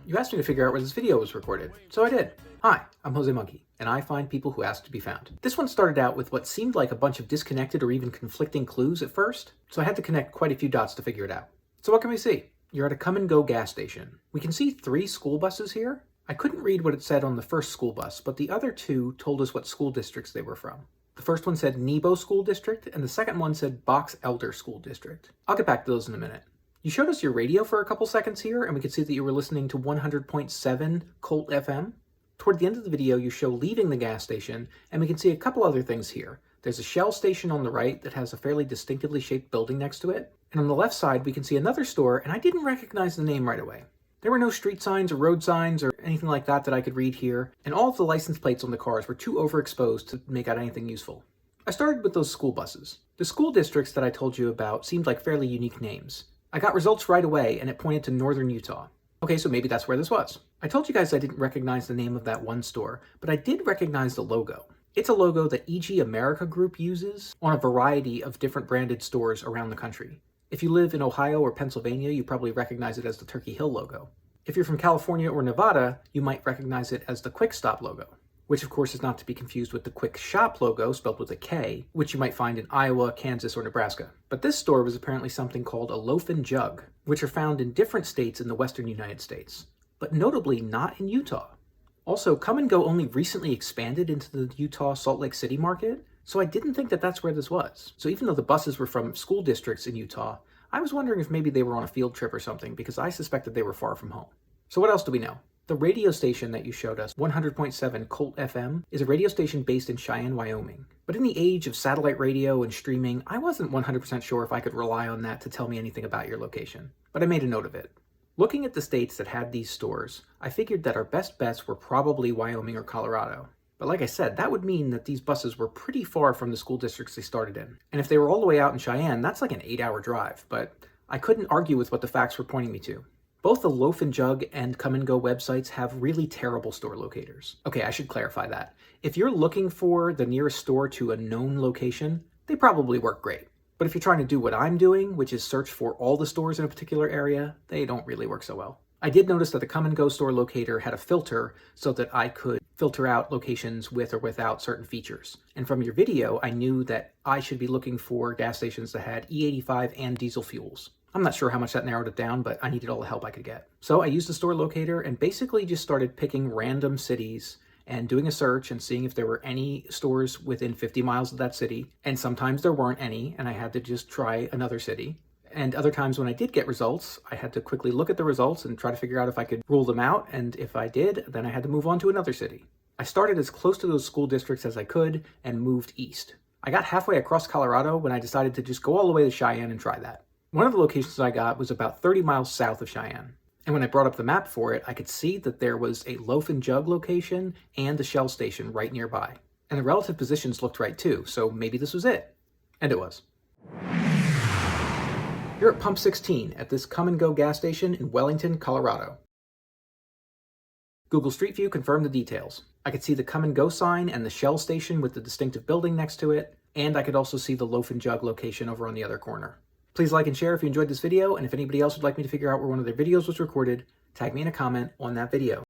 You asked me to figure out where this video was recorded, so I did. Hi, I'm Jose Monkey, and I find people who ask to be found. This one started out with what seemed like a bunch of disconnected or even conflicting clues at first, so I had to connect quite a few dots to figure it out. So what can we see? You're at a come-and-go gas station. We can see 3 school buses here. I couldn't read what it said on the first school bus, but the other 2 told us what school districts they were from. The first one said Nebo School District, and the second one said Box Elder School District. I'll get back to those in a minute. You showed us your radio for a couple seconds here, and we could see that you were listening to 100.7 Colt FM. Toward the end of the video, you show leaving the gas station, and we can see a couple other things here. There's a Shell station on the right that has a fairly distinctively shaped building next to it. And on the left side, we can see another store, and I didn't recognize the name right away. There were no street signs or road signs or anything like that I could read here, and all of the license plates on the cars were too overexposed to make out anything useful. I started with those school buses. The school districts that I told you about seemed like fairly unique names. I got results right away, and it pointed to northern Utah. Okay, so maybe that's where this was. I told you guys I didn't recognize the name of that one store, but I did recognize the logo. It's a logo that EG America Group uses on a variety of different branded stores around the country. If you live in Ohio or Pennsylvania, you probably recognize it as the Turkey Hill logo. If you're from California or Nevada, you might recognize it as the Quick Stop logo, which of course is not to be confused with the Quick Shop logo, spelled with a K, which you might find in Iowa, Kansas, or Nebraska. But this store was apparently something called a loaf and jug, which are found in different states in the western United States, but notably not in Utah. Also, Come and Go only recently expanded into the Utah Salt Lake City market, so I didn't think that that's where this was. So even though the buses were from school districts in Utah, I was wondering if maybe they were on a field trip or something, because I suspected they were far from home. So what else do we know? The radio station that you showed us, 100.7 Colt FM, is a radio station based in Cheyenne, Wyoming. But in the age of satellite radio and streaming, I wasn't 100% sure if I could rely on that to tell me anything about your location. But I made a note of it. Looking at the states that had these stores, I figured that our best bets were probably Wyoming or Colorado. But like I said, that would mean that these buses were pretty far from the school districts they started in. And if they were all the way out in Cheyenne, that's like an 8-hour drive, but I couldn't argue with what the facts were pointing me to. Both the Loaf and Jug and Come and Go websites have really terrible store locators. Okay, I should clarify that. If you're looking for the nearest store to a known location, they probably work great. But if you're trying to do what I'm doing, which is search for all the stores in a particular area, they don't really work so well. I did notice that the Come and Go store locator had a filter so that I could filter out locations with or without certain features. And from your video, I knew that I should be looking for gas stations that had E85 and diesel fuels. I'm not sure how much that narrowed it down, but I needed all the help I could get. So I used the store locator and basically just started picking random cities and doing a search and seeing if there were any stores within 50 miles of that city. And sometimes there weren't any, and I had to just try another city. And other times when I did get results, I had to quickly look at the results and try to figure out if I could rule them out. And if I did, then I had to move on to another city. I started as close to those school districts as I could and moved east. I got halfway across Colorado when I decided to just go all the way to Cheyenne and try that. One of the locations I got was about 30 miles south of Cheyenne. And when I brought up the map for it, I could see that there was a Loaf and Jug location and a Shell station right nearby. And the relative positions looked right too, so maybe this was it. And it was. You're at Pump 16 at this Come and Go gas station in Wellington, Colorado. Google Street View confirmed the details. I could see the Come and Go sign and the Shell station with the distinctive building next to it, and I could also see the Loaf and Jug location over on the other corner. Please like and share if you enjoyed this video, and if anybody else would like me to figure out where one of their videos was recorded, tag me in a comment on that video.